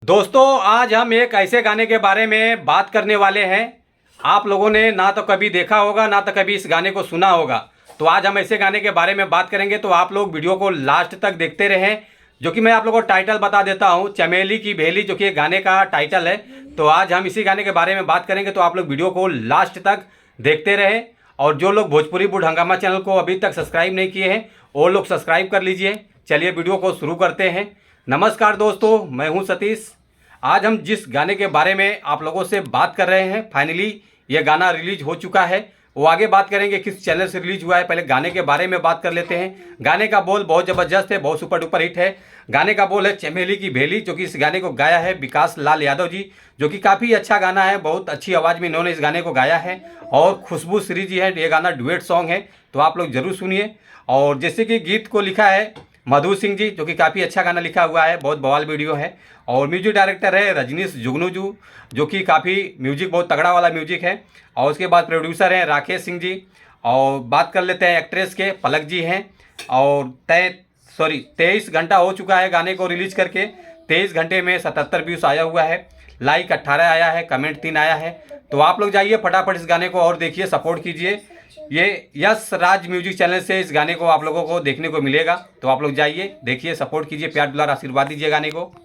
दोस्तों आज हम एक ऐसे गाने के बारे में बात करने वाले हैं। आप लोगों ने ना तो कभी देखा होगा ना तो कभी इस गाने को सुना होगा। तो आज हम ऐसे गाने के बारे में बात करेंगे, तो आप लोग वीडियो को लास्ट तक देखते रहें। जो कि मैं आप लोगों को टाइटल बता देता हूं, चमेली की भेली, जो कि गाने का टाइटल है। तो आज हम इसी गाने के बारे में बात करेंगे, तो आप लोग वीडियो को लास्ट तक देखते रहें। और जो लोग भोजपुरी बूढ़ हंगामा चैनल को अभी तक सब्सक्राइब नहीं किए हैं वो लोग सब्सक्राइब कर लीजिए। चलिए वीडियो को शुरू करते हैं। नमस्कार दोस्तों, मैं हूं सतीश। आज हम जिस गाने के बारे में आप लोगों से बात कर रहे हैं, फाइनली ये गाना रिलीज हो चुका है। वो आगे बात करेंगे किस चैनल से रिलीज हुआ है, पहले गाने के बारे में बात कर लेते हैं। गाने का बोल बहुत ज़बरदस्त है, बहुत सुपर डुपर हिट है। गाने का बोल है चमेली की भेली, जो कि इस गाने को गाया है विकास लाल यादव जी, जो कि काफ़ी अच्छा गाना है। बहुत अच्छी आवाज़ में इन्होंने इस गाने को गाया है। और खुशबू श्री जी है, ये गाना डुएट सॉन्ग है, तो आप लोग ज़रूर सुनिए। और जैसे कि गीत को लिखा है मधु सिंह जी, जो कि काफ़ी अच्छा गाना लिखा हुआ है, बहुत बवाल वीडियो है। और म्यूजिक डायरेक्टर है रजनीश जुगनू, जो कि काफ़ी म्यूजिक बहुत तगड़ा वाला म्यूजिक है। और उसके बाद प्रोड्यूसर हैं राकेश सिंह जी। और बात कर लेते हैं एक्ट्रेस के, पलक जी हैं। और 23 घंटा हो चुका है गाने को रिलीज करके। 23 घंटे में 77 व्यूज़ आया हुआ है, लाइक 18 आया है, कमेंट 3 आया है। तो आप लोग जाइए फटाफट इस गाने को और देखिए, सपोर्ट कीजिए। ये यस राज म्यूजिक चैनल से इस गाने को आप लोगों को देखने को मिलेगा। तो आप लोग जाइए देखिए, सपोर्ट कीजिए, प्यार दुलार आशीर्वाद दीजिए गाने को।